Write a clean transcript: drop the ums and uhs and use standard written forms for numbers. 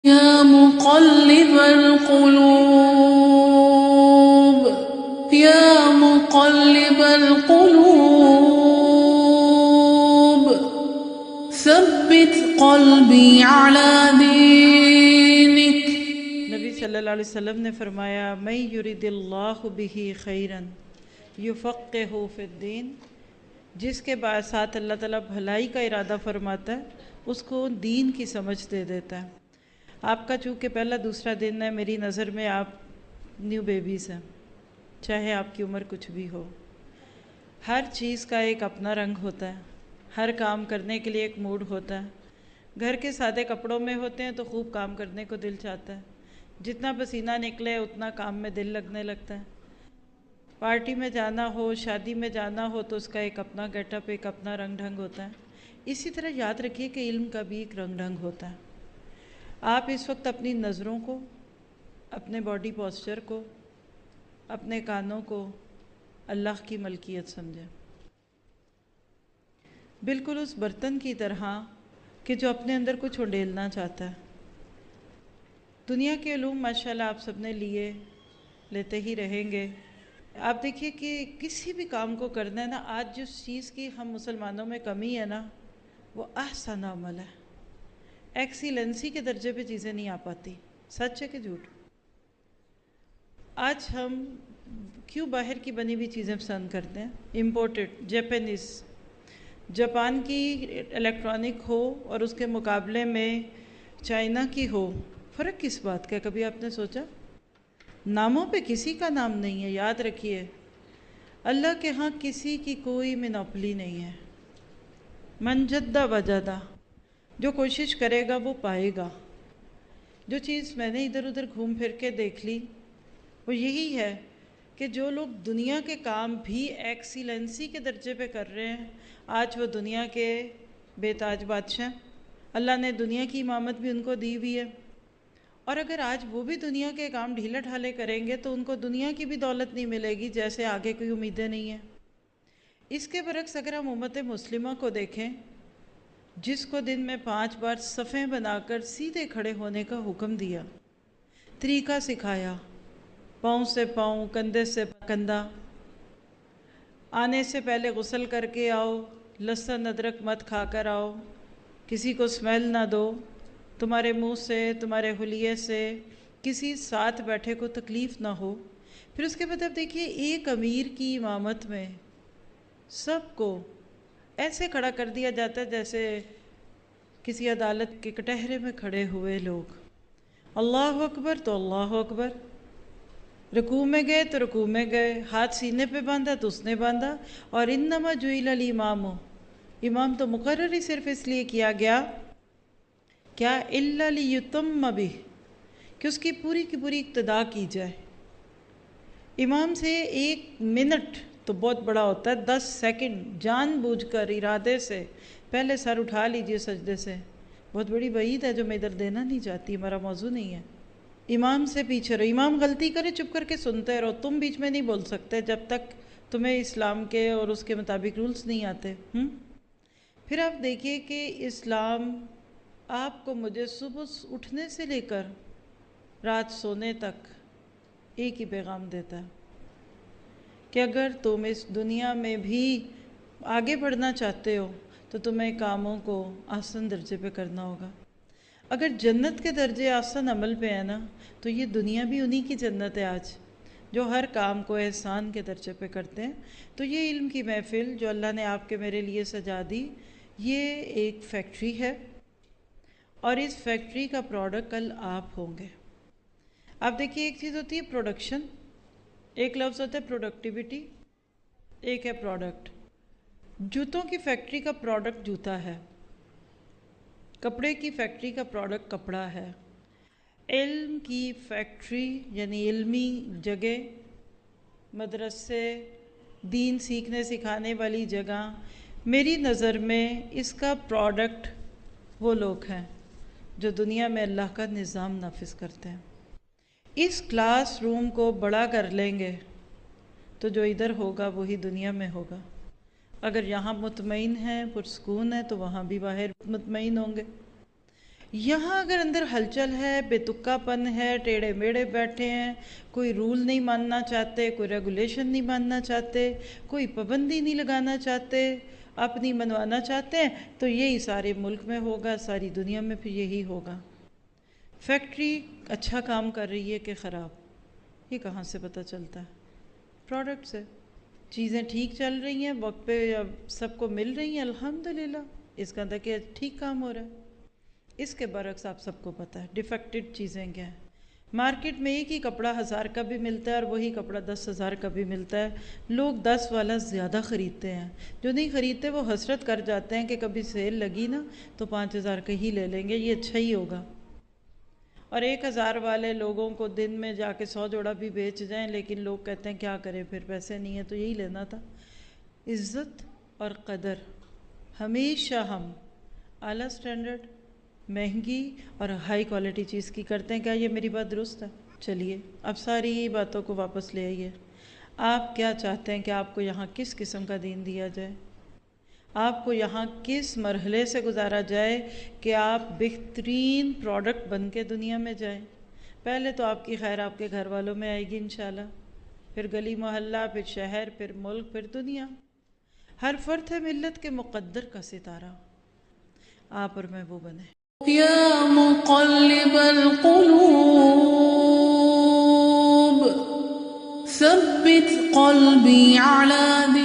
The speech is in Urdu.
يا مقلب القلوب يا مقلب القلوب ثبت قلبي على دينك۔ نبی صلی اللہ علیہ وسلم نے فرمایا من یرید اللہ بہ خیرا یفقہہ فی الدین، جس کے ساتھ اللہ تعالیٰ بھلائی کا ارادہ فرماتا ہے اس کو دین کی سمجھ دے دیتا ہے۔ آپ کا چونکہ پہلا دوسرا دن ہے، میری نظر میں آپ نیو بیبیز ہیں، چاہے آپ کی عمر کچھ بھی ہو۔ ہر چیز کا ایک اپنا رنگ ہوتا ہے، ہر کام کرنے کے لیے ایک موڈ ہوتا ہے۔ گھر کے سادے کپڑوں میں ہوتے ہیں تو خوب کام کرنے کو دل چاہتا ہے، جتنا پسینہ نکلے اتنا کام میں دل لگنے لگتا ہے۔ پارٹی میں جانا ہو، شادی میں جانا ہو تو اس کا ایک اپنا گیٹ اپ، ایک اپنا رنگ ڈھنگ ہوتا ہے۔ اسی طرح یاد رکھیے کہ علم کا بھی ایک رنگ ڈھنگ ہوتا ہے۔ آپ اس وقت اپنی نظروں کو، اپنے باڈی پوسچر کو، اپنے کانوں کو اللہ کی ملکیت سمجھیں، بالکل اس برتن کی طرح کہ جو اپنے اندر کچھ انڈیلنا چاہتا ہے۔ دنیا کے علوم ماشاءاللہ آپ سب نے لیتے ہی رہیں گے۔ آپ دیکھیے کہ کسی بھی کام کو کرنا ہے نا، آج جس چیز کی ہم مسلمانوں میں کمی ہے نا، وہ احسن عمل ہے۔ ایکسیلنسی کے درجے پہ چیزیں نہیں آ پاتی۔ سچ ہے کہ جھوٹ؟ آج ہم کیوں باہر کی بنی ہوئی چیزیں پسند کرتے ہیں؟ امپورٹڈ، جاپانیز، جاپان کی الیکٹرانک ہو اور اس کے مقابلے میں چائنا کی ہو، فرق کس بات کا؟ کبھی آپ نے سوچا؟ ناموں پہ کسی کا نام نہیں ہے۔ یاد رکھیے اللہ کے ہاں کسی کی کوئی منوپلی نہیں ہے۔ من جدہ وجدہ، جو کوشش کرے گا وہ پائے گا۔ جو چیز میں نے ادھر ادھر گھوم پھر کے دیکھ لی وہ یہی ہے کہ جو لوگ دنیا کے کام بھی ایکسیلنسی کے درجے پہ کر رہے ہیں، آج وہ دنیا کے بے تاج بادشاہ۔ اللہ نے دنیا کی امامت بھی ان کو دی ہوئی ہے، اور اگر آج وہ بھی دنیا کے کام ڈھیلے ڈھالے کریں گے تو ان کو دنیا کی بھی دولت نہیں ملے گی، جیسے آگے کوئی امیدیں نہیں ہیں۔ اس کے برعکس اگر ہم امت مسلمہ کو دیکھیں، جس کو دن میں 5 بار صفیں بنا کر سیدھے کھڑے ہونے کا حکم دیا، طریقہ سکھایا، پاؤں سے پاؤں، کندھے سے کندھا، آنے سے پہلے غسل کر کے آؤ، لہسن ادرک مت کھا کر آؤ، کسی کو سمیل نہ دو، تمہارے منہ سے، تمہارے حلیے سے کسی ساتھ بیٹھے کو تکلیف نہ ہو۔ پھر اس کے بعد آپ دیکھیے ایک امیر کی امامت میں سب کو ایسے کھڑا کر دیا جاتا ہے جیسے کسی عدالت کے کٹہرے میں کھڑے ہوئے لوگ۔ اللہ اکبر تو اللہ اکبر، رکوع میں گئے تو رکوع میں گئے، ہاتھ سینے پہ باندھا تو اس نے باندھا۔ اور انما جعل الامام، امام تو مقرر ہی صرف اس لیے کیا گیا کیا الا لیتم بہ، کہ اس کی پوری اقتداء کی جائے۔ امام سے 1 منٹ تو بہت بڑا ہوتا ہے، 10 سیکنڈ جان بوجھ کر ارادے سے پہلے سر اٹھا لیجئے سجدے سے، بہت بڑی وعید ہے جو میں ادھر دینا نہیں چاہتی، ہمارا موضوع نہیں ہے۔ امام سے پیچھے رہو، امام غلطی کرے چپ کر کے سنتے رہو، تم بیچ میں نہیں بول سکتے جب تک تمہیں اسلام کے اور اس کے مطابق رولز نہیں آتے۔ پھر آپ دیکھیے کہ اسلام آپ کو مجھے صبح اٹھنے سے لے کر رات سونے تک ایک ہی پیغام دیتا ہے کہ اگر تم اس دنیا میں بھی آگے بڑھنا چاہتے ہو تو تمہیں کاموں کو آسان درجے پہ کرنا ہوگا۔ اگر جنت کے درجے آسان عمل پہ ہے نا، تو یہ دنیا بھی انہی کی جنت ہے آج، جو ہر کام کو احسان کے درجے پہ کرتے ہیں۔ تو یہ علم کی محفل جو اللہ نے آپ کے میرے لیے سجا دی، یہ ایک فیکٹری ہے، اور اس فیکٹری کا پروڈکٹ کل آپ ہوں گے۔ آپ دیکھیے ایک چیز ہوتی ہے پروڈکشن، ایک لفظ ہوتا ہے پروڈکٹیوٹی، ایک ہے پروڈکٹ۔ جوتوں کی فیکٹری کا پروڈکٹ جوتا ہے، کپڑے کی فیکٹری کا پروڈکٹ کپڑا ہے۔ علم کی فیکٹری یعنی علمی جگہ، مدرسے، دین سیکھنے سکھانے والی جگہ، میری نظر میں اس کا پروڈکٹ وہ لوگ ہیں جو دنیا میں اللہ کا نظام نافذ کرتے ہیں۔ اس کلاس روم کو بڑا کر لیں گے تو جو ادھر ہوگا وہی دنیا میں ہوگا۔ اگر یہاں مطمئن ہیں، پرسکون ہیں، تو وہاں بھی باہر مطمئن ہوں گے۔ یہاں اگر اندر ہلچل ہے، بے تکا پن ہے، ٹیڑھے میڑے بیٹھے ہیں، کوئی رول نہیں ماننا چاہتے، کوئی ریگولیشن نہیں ماننا چاہتے، کوئی پابندی نہیں لگانا چاہتے، اپنی منوانا چاہتے ہیں، تو یہی سارے ملک میں ہوگا، ساری دنیا میں پھر یہی ہوگا۔ فیکٹری اچھا کام کر رہی ہے کہ خراب، یہ کہاں سے پتہ چلتا ہے؟ پروڈکٹ سے۔ چیزیں ٹھیک چل رہی ہیں، وقت پہ سب کو مل رہی ہیں، الحمدللہ، اس کا مطلب کہ ٹھیک کام ہو رہا ہے۔ اس کے برعکس آپ سب کو پتہ ہے ڈیفیکٹڈ چیزیں کیا ہیں۔ مارکیٹ میں ایک ہی کپڑا 1000 کا بھی ملتا ہے اور وہی کپڑا 10,000 کا بھی ملتا ہے، لوگ 10 والا زیادہ خریدتے ہیں، جو نہیں خریدتے وہ حسرت کر جاتے ہیں کہ کبھی سیل لگی نا تو 5,000 کا ہی لے لیں گے، یہ اچھا ہی ہوگا۔ اور 1,000 والے لوگوں کو دن میں جا کے 100 جوڑا بھی بیچ جائیں، لیکن لوگ کہتے ہیں کیا کریں پھر، پیسے نہیں ہیں تو یہی لینا تھا۔ عزت اور قدر ہمیشہ ہم اعلیٰ سٹینڈرڈ، مہنگی اور ہائی کوالٹی چیز کی کرتے ہیں۔ کیا یہ میری بات درست ہے؟ چلیے اب ساری باتوں کو واپس لے آئیے۔ آپ کیا چاہتے ہیں کہ آپ کو یہاں کس قسم کا دین دیا جائے؟ آپ کو یہاں کس مرحلے سے گزارا جائے کہ آپ بہترین پروڈکٹ بن کے دنیا میں جائیں؟ پہلے تو آپ کی خیر آپ کے گھر والوں میں آئے گی انشاءاللہ، پھر گلی محلہ، پھر شہر، پھر ملک، پھر دنیا۔ ہر فرد ہے ملت کے مقدر کا ستارہ، آپ اور میں وہ بنیں۔ يا مقلب القلوب ثبت قلبي على